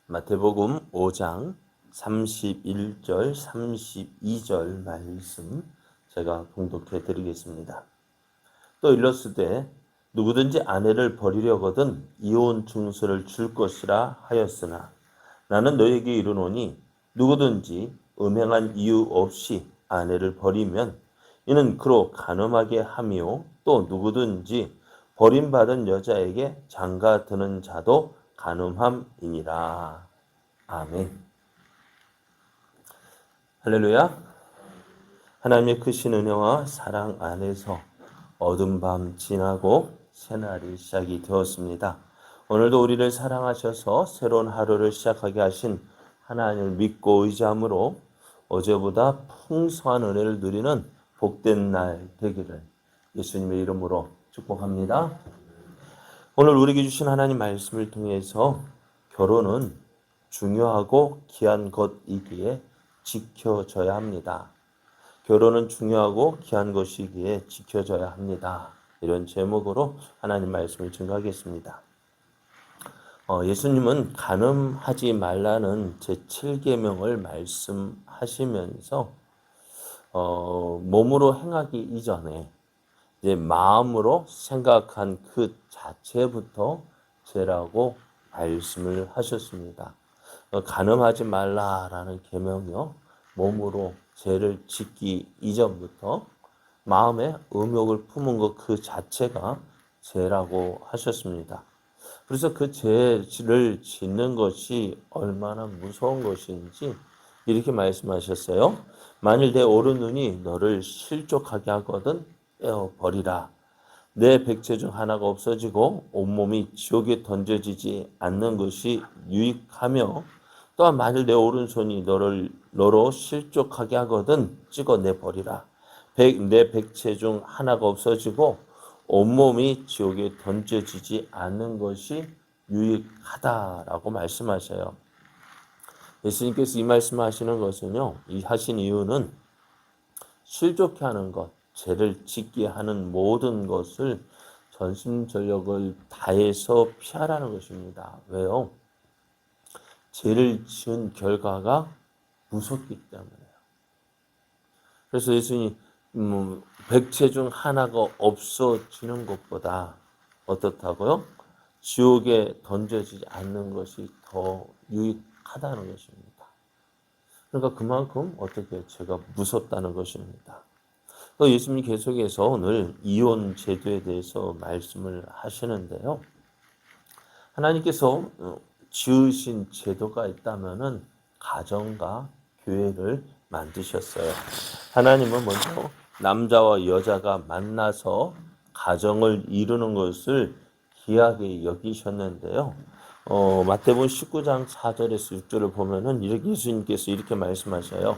마태복음 5장 31절, 32절 말씀 제가 봉독해 드리겠습니다. 또 일렀으되 누구든지 아내를 버리려거든 이혼 증서를 줄 것이라 하였으나 나는 너에게 이르노니 누구든지 음행한 이유 없이 아내를 버리면 이는 그로 간음하게 함이요 또 누구든지 버림받은 여자에게 장가드는 자도 간음함이니라. 아멘. 할렐루야. 하나님의 크신 은혜와 사랑 안에서 어둠 밤 지나고 새날이 시작이 되었습니다. 오늘도 우리를 사랑하셔서 새로운 하루를 시작하게 하신 하나님을 믿고 의지함으로 어제보다 풍성한 은혜를 누리는 복된 날 되기를 예수님의 이름으로 축복합니다. 오늘 우리에게 주신 하나님 말씀을 통해서 결혼은 중요하고 귀한 것이기에 지켜져야 합니다. 결혼은 중요하고 귀한 것이기에 지켜져야 합니다. 이런 제목으로 하나님 말씀을 증거하겠습니다. 예수님은 간음하지 말라는 제7계명을 말씀하시면서 몸으로 행하기 이전에 이제 마음으로 생각한 그 자체부터 죄라고 말씀을 하셨습니다. 간음하지 말라라는 계명이요, 몸으로 죄를 짓기 이전부터 마음에 음욕을 품은 것 그 자체가 죄라고 하셨습니다. 그래서 그 죄를 짓는 것이 얼마나 무서운 것인지 이렇게 말씀하셨어요. 만일 내 오른눈이 너를 실족하게 하거든 떼어버리라. 내 백체 중 하나가 없어지고 온몸이 지옥에 던져지지 않는 것이 유익하며 또한 만일 내 오른손이 너로 실족하게 하거든 찍어내버리라. 내 백체 중 하나가 없어지고 온몸이 지옥에 던져지지 않는 것이 유익하다라고 말씀하셔요. 예수님께서 이 말씀하시는 것은요, 이 하신 이유는 실족해 하는 것, 죄를 짓게 하는 모든 것을 전심전력을 다해서 피하라는 것입니다. 왜요? 죄를 지은 결과가 무섭기 때문에요. 그래서 예수님이 백체 중 하나가 없어지는 것보다 어떻다고요? 지옥에 던져지지 않는 것이 더 유익하다는 것입니다. 그러니까 그만큼 어떻게 죄가 무섭다는 것입니다. 또 예수님 계속해서 오늘 이혼 제도에 대해서 말씀을 하시는데요. 하나님께서 지으신 제도가 있다면은 가정과 교회를 만드셨어요. 하나님은 먼저 남자와 여자가 만나서 가정을 이루는 것을 귀하게 여기셨는데요. 마태복음 19장 4절에서 6절을 보면은 예수님께서 이렇게 말씀하셔요.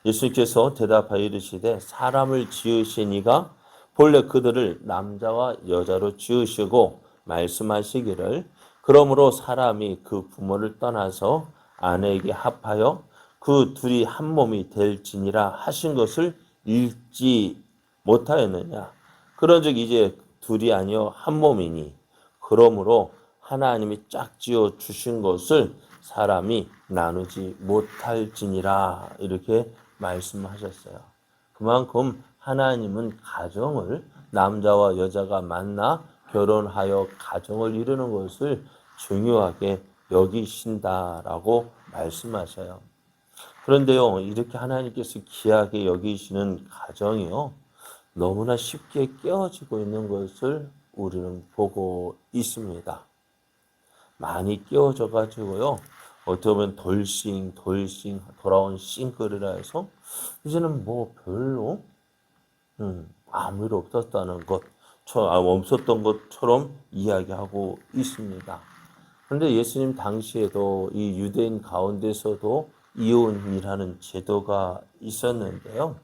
예수님께서 대답하여 이르시되 사람을 지으신 이가 본래 그들을 남자와 여자로 지으시고 말씀하시기를 그러므로 사람이 그 부모를 떠나서 아내에게 합하여 그 둘이 한 몸이 될지니라 하신 것을 읽지 못하였느냐. 그런즉 이제 둘이 아니요 한 몸이니 그러므로 하나님이 짝지어 주신 것을 사람이 나누지 못할지니라 이렇게 말씀하셨어요. 그만큼 하나님은 가정을 남자와 여자가 만나 결혼하여 가정을 이루는 것을 중요하게 여기신다라고 말씀하셔요. 그런데요, 이렇게 하나님께서 귀하게 여기시는 가정이요, 너무나 쉽게 깨어지고 있는 것을 우리는 보고 있습니다. 많이 깨어져 가지고요, 어떻게 보면 돌싱 돌아온 싱글이라 해서 이제는 뭐 별로 아무 일 없었다는 것, 없었던 것처럼 이야기하고 있습니다. 그런데 예수님 당시에도 이 유대인 가운데서도 이혼이라는 제도가 있었는데요.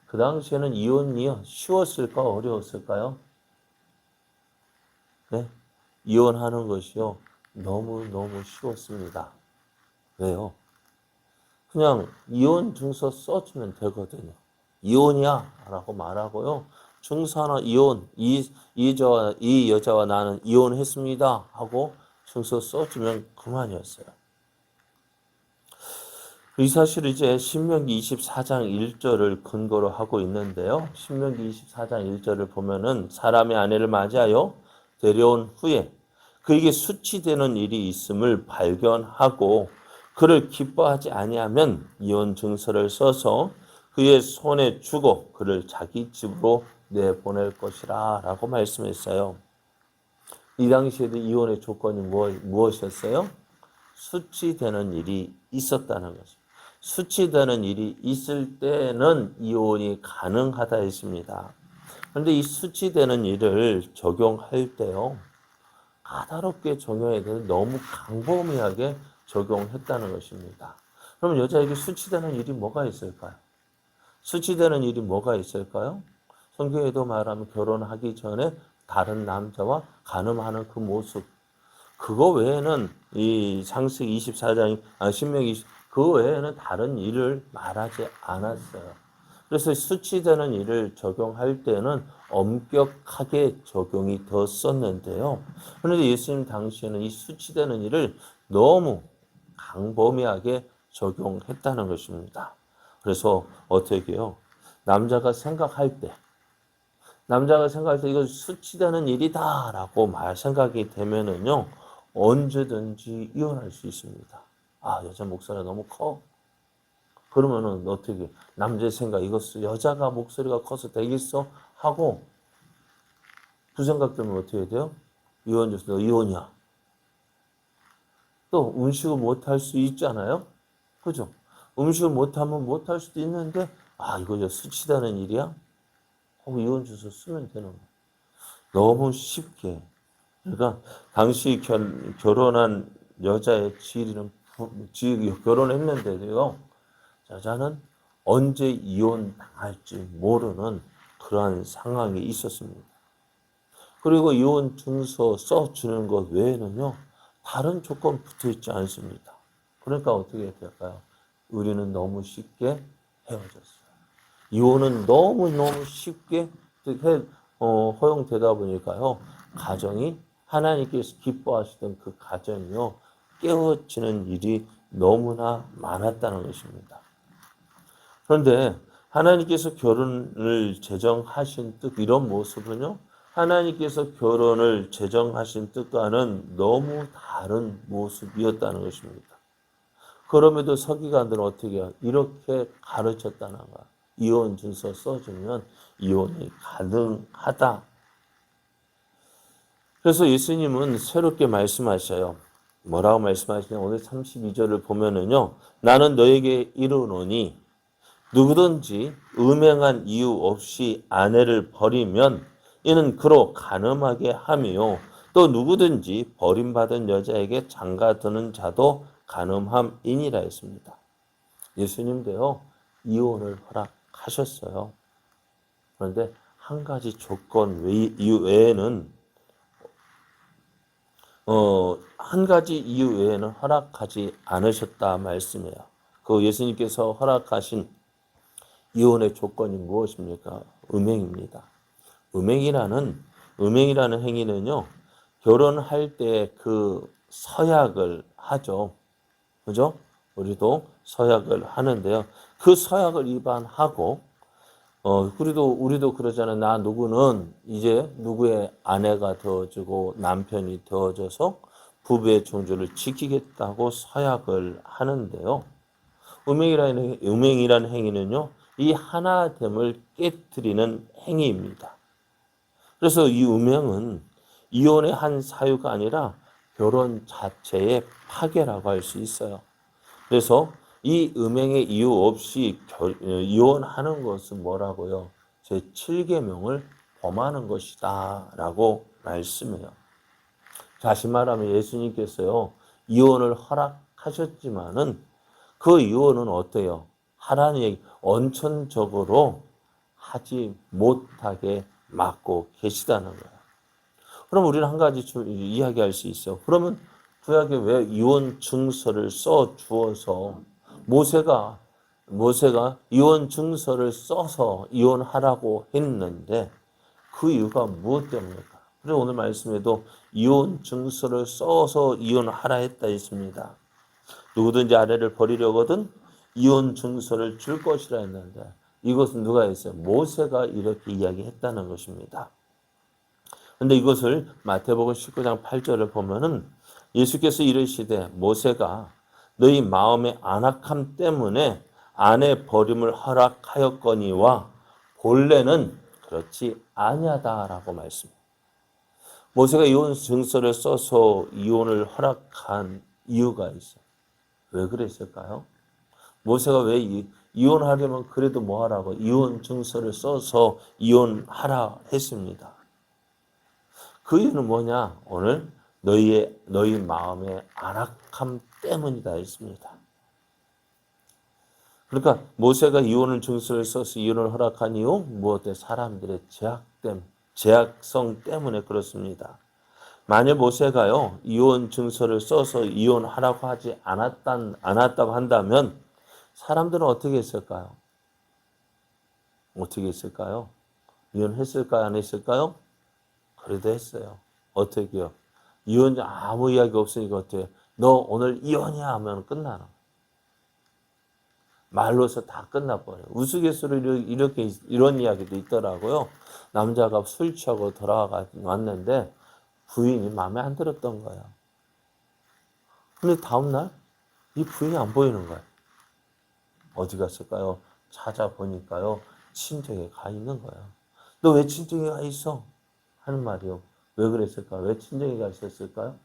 그 당시에는 이혼이 쉬웠을까 어려웠을까요? 네, 이혼하는 것이요 너무너무 쉬웠습니다. 왜요? 그냥 이혼 증서 써주면 되거든요. 이혼이야 라고 말하고요. 증서 하나 이혼, 이 여자와 나는 이혼했습니다 하고 증서 써주면 그만이었어요. 이 사실 이제 신명기 24장 1절을 근거로 하고 있는데요. 신명기 24장 1절을 보면은 사람의 아내를 맞이하여 데려온 후에 그에게 수치되는 일이 있음을 발견하고 그를 기뻐하지 아니하면 이혼 증서를 써서 그의 손에 주고 그를 자기 집으로 내보낼 것이라 라고 말씀했어요. 이 당시에도 이혼의 조건이 무엇이었어요? 수치되는 일이 있었다는 거죠. 수치되는 일이 있을 때는 이혼이 가능하다 했습니다. 그런데 이 수치되는 일을 적용할 때요. 까다롭게 적용해야 되는 너무 광범위하게 적용했다는 것입니다. 그럼 여자에게 수치되는 일이 뭐가 있을까요? 수치되는 일이 뭐가 있을까요? 성경에도 말하면 결혼하기 전에 다른 남자와 간음하는 그 모습. 그거 외에는 이 창세기 24장, 신명기 20, 그 외에는 다른 일을 말하지 않았어요. 그래서 수치되는 일을 적용할 때는 엄격하게 적용이 됐었는데요. 그런데 예수님 당시에는 이 수치되는 일을 너무 광범위하게 적용했다는 것입니다. 그래서 어떻게 해요? 남자가 생각할 때 이거 수치되는 일이다라고 생각이 되면은요, 언제든지 이혼할 수 있습니다. 아, 여자 목소리가 너무 커. 그러면은 어떻게, 남자의 생각, 이것을 여자가 목소리가 커서 되겠어? 하고, 그 생각 때문에 어떻게 돼요? 이혼 줘서 너 이혼이야. 또 음식을 못할 수 있잖아요? 그죠? 음식을 못하면 못할 수도 있는데, 아, 이거 수치다는 일이야? 하고 이혼 줘서 쓰면 되는 거예요. 너무 쉽게. 그러니까 당시 결혼한 여자의 지리는 결혼했는데도요. 여자는 언제 이혼당할지 모르는 그러한 상황이 있었습니다. 그리고 이혼 증서 써주는 것 외에는요. 다른 조건 붙어 있지 않습니다. 그러니까 어떻게 될까요? 우리는 너무 쉽게 헤어졌어요. 이혼은 너무너무 쉽게 허용되다 보니까요. 가정이 하나님께서 기뻐하시던 그 가정이요. 깨어지는 일이 너무나 많았다는 것입니다. 그런데 하나님께서 결혼을 제정하신 뜻, 이런 모습은요. 하나님께서 결혼을 제정하신 뜻과는 너무 다른 모습이었다는 것입니다. 그럼에도 서기관들은 어떻게 해요? 이렇게 가르쳤다는 거야. 이혼 증서 써주면 이혼이 가능하다. 그래서 예수님은 새롭게 말씀하셔요. 뭐라고 말씀하시냐? 오늘 32절을 보면은요. 나는 너에게 이르노니 누구든지 음행한 이유 없이 아내를 버리면 이는 그로 간음하게 하며 또 누구든지 버림받은 여자에게 장가드는 자도 간음함이니라 했습니다. 예수님도요. 이혼을 허락하셨어요. 그런데 한 가지 조건 이유 외에는 한 가지 이유 외에는 허락하지 않으셨다 말씀이에요. 그 예수님께서 허락하신 이혼의 조건이 무엇입니까? 음행입니다. 음행이라는 행위는요. 결혼할 때 그 서약을 하죠. 그죠? 우리도 서약을 하는데요. 그 서약을 위반하고 우리도 그러잖아요. 나 누구는 이제 누구의 아내가 되어주고 남편이 되어줘서 부부의 존재를 지키겠다고 서약을 하는데요. 음행이라는 행위는요, 이 하나됨을 깨뜨리는 행위입니다. 그래서 이 음행은 이혼의 한 사유가 아니라 결혼 자체의 파괴라고 할 수 있어요. 그래서 이 음행의 이유 없이 이혼하는 것은 뭐라고요? 제7계명을 범하는 것이다 라고 말씀해요. 다시 말하면 예수님께서요. 이혼을 허락하셨지만은 그 이혼은 어때요? 하나님의 원천적으로 하지 못하게 막고 계시다는 거예요. 그럼 우리는 한 가지 이야기할 수 있어요. 그러면 구약에 왜 이혼 증서를 써 주어서 모세가 이혼 증서를 써서 이혼하라고 했는데 그 이유가 무엇 때문일까? 그래서 오늘 말씀에도 이혼 증서를 써서 이혼하라 했다 했습니다. 누구든지 아내를 버리려거든 이혼 증서를 줄 것이라 했는데 이것은 누가 했어요? 모세가 이렇게 이야기했다는 것입니다. 근데 이것을 마태복음 19장 8절을 보면은 예수께서 이르시되 모세가 너희 마음의 안악함 때문에 아내 버림을 허락하였거니와 본래는 그렇지 아니하다라고 말씀합니다. 모세가 이혼 증서를 써서 이혼을 허락한 이유가 있어요. 왜 그랬을까요? 모세가 왜 이혼하려면 그래도 뭐 하라고 이혼 증서를 써서 이혼하라 했습니다. 그 이유는 뭐냐? 오늘 너희 마음의 안악함 때문이다 했습니다. 그러니까 모세가 이혼을 증서를 써서 이혼을 허락한 이유 무엇에 사람들의 제약성 때문에 그렇습니다. 만약 모세가요 이혼 증서를 써서 이혼하라고 하지 않았다고 한다면 사람들은 어떻게 했을까요? 어떻게 했을까요? 이혼했을까요? 안 했을까요? 그래도 했어요. 어떻게요? 이혼 아무 이야기 없으니까 어때요? 너 오늘 이혼이야 하면 끝나는 말로서 다 끝나버려요. 우스갯소리로 이런 이야기도 있더라고요. 남자가 술 취하고 왔는데 부인이 마음에 안 들었던 거예요. 근데 다음날 이 부인이 안 보이는 거예요. 어디 갔을까요? 찾아보니까요. 친정에 가 있는 거예요. 너 왜 친정에 가 있어? 하는 말이요. 왜 그랬을까요? 왜 친정에 가 있었을까요?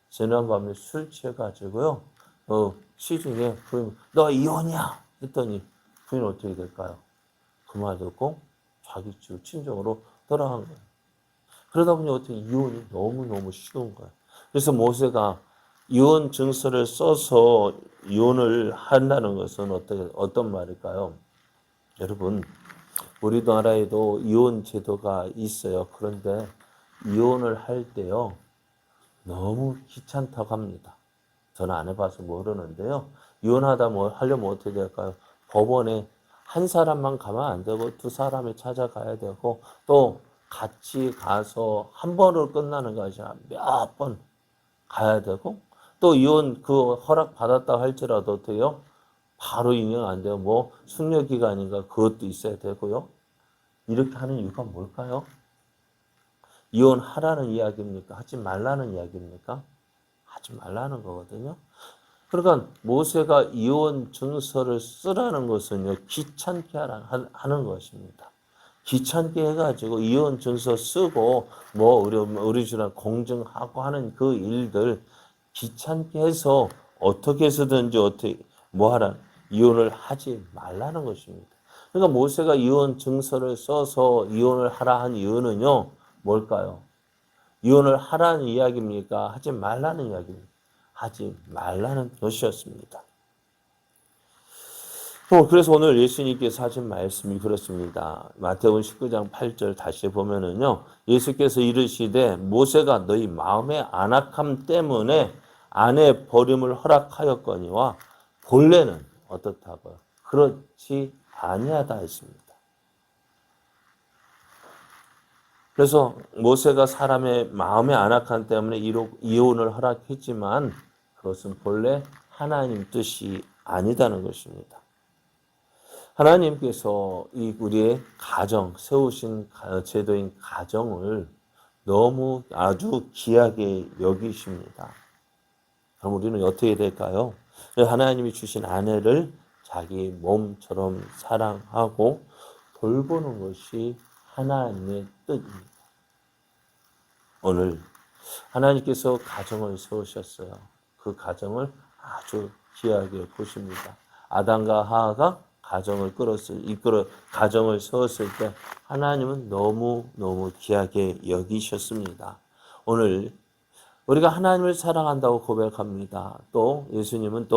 지난밤에 술 취해가지고요. 시중에 부인, 너 이혼이야! 했더니 부인 어떻게 될까요? 그 말 듣고 자기 집 친정으로 돌아간 거예요. 그러다 보니 어떻게 이혼이 너무너무 쉬운 거예요. 그래서 모세가 이혼 증서를 써서 이혼을 한다는 것은 어떤 말일까요? 여러분, 우리나라에도 이혼 제도가 있어요. 그런데 이혼을 할 때요. 너무 귀찮다고 합니다. 저는 안 해봐서 모르는데요. 이혼하다 하려면 어떻게 될까요? 법원에 한 사람만 가면 안 되고 두 사람이 찾아가야 되고 또 같이 가서 한 번으로 끝나는 것이 아니라 몇 번 가야 되고 또 이혼 그 허락 받았다 할지라도 어때요? 바로 인연 안 돼요. 숙려 기간인가 그것도 있어야 되고요. 이렇게 하는 이유가 뭘까요? 이혼하라는 이야기입니까? 하지 말라는 이야기입니까? 하지 말라는 거거든요. 그러니까 모세가 이혼 증서를 쓰라는 것은요. 귀찮게 하는 것입니다. 귀찮게 해가지고 이혼 증서 쓰고 우리 집안 공증하고 하는 그 일들 귀찮게 해서 어떻게 해서든지 하라 이혼을 하지 말라는 것입니다. 그러니까 모세가 이혼 증서를 써서 이혼을 하라 한 이유는요. 뭘까요? 이혼을 하라는 이야기입니까? 하지 말라는 이야기입니까? 하지 말라는 것이었습니다. 그래서 오늘 예수님께서 하신 말씀이 그렇습니다. 마태복음 19장 8절 다시 보면은요. 예수께서 이르시되 모세가 너희 마음의 안악함 때문에 아내 버림을 허락하였거니와 본래는 어떻다고요? 그렇지 아니하다 했습니다. 그래서 모세가 사람의 마음의 안악함 때문에 이혼을 허락했지만 그것은 본래 하나님 뜻이 아니다는 것입니다. 하나님께서 우리의 가정, 세우신 제도인 가정을 너무 아주 귀하게 여기십니다. 그럼 우리는 어떻게 될까요? 하나님이 주신 아내를 자기 몸처럼 사랑하고 돌보는 것이 하나님의 뜻입니다. 오늘 하나님께서 가정을 세우셨어요. 그 가정을 아주 귀하게 보십니다. 아담과 하와가 가정을 세웠을 때 하나님은 너무 귀하게 여기셨습니다. 오늘 우리가 하나님을 사랑한다고 고백합니다. 또 예수님은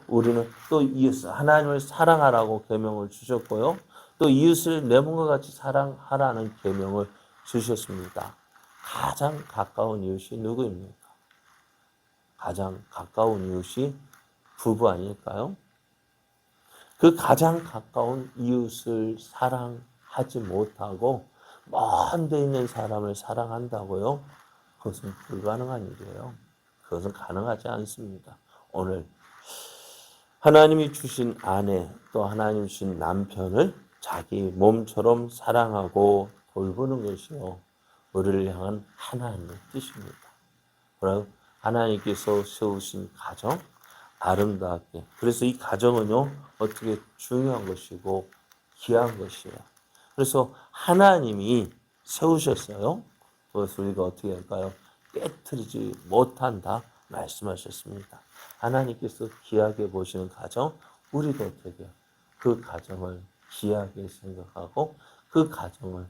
우리는 또 하나님을 사랑하라고 계명을 주셨고요. 또 이웃을 내 몸과 같이 사랑하라는 계명을 주셨습니다. 가장 가까운 이웃이 누구입니까? 가장 가까운 이웃이 부부 아닐까요? 그 가장 가까운 이웃을 사랑하지 못하고 먼 데 있는 사람을 사랑한다고요? 그것은 불가능한 일이에요. 그것은 가능하지 않습니다. 오늘 하나님이 주신 아내 또 하나님이 주신 남편을 자기 몸처럼 사랑하고 돌보는 것이요. 우리를 향한 하나님의 뜻입니다. 그리고 하나님께서 세우신 가정 아름답게. 그래서 이 가정은요, 어떻게 중요한 것이고 귀한 것이에요. 그래서 하나님이 세우셨어요. 그것을 우리가 어떻게 할까요? 깨트리지 못한다 말씀하셨습니다. 하나님께서 귀하게 보시는 가정, 우리도 어떻게 해요? 그 가정을 귀하게 생각하고 그 가정을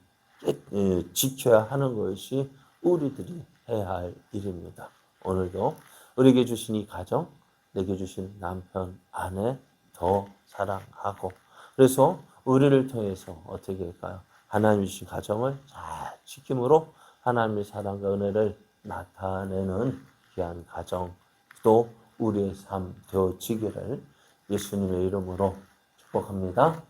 지켜야 하는 것이 우리들이 해야 할 일입니다. 오늘도 우리에게 주신 이 가정, 내게 주신 남편, 아내 더 사랑하고 그래서 우리를 통해서 어떻게 할까요? 하나님 주신 가정을 잘 지킴으로 하나님의 사랑과 은혜를 나타내는 귀한 가정 또 우리의 삶 되어지기를 예수님의 이름으로 축복합니다.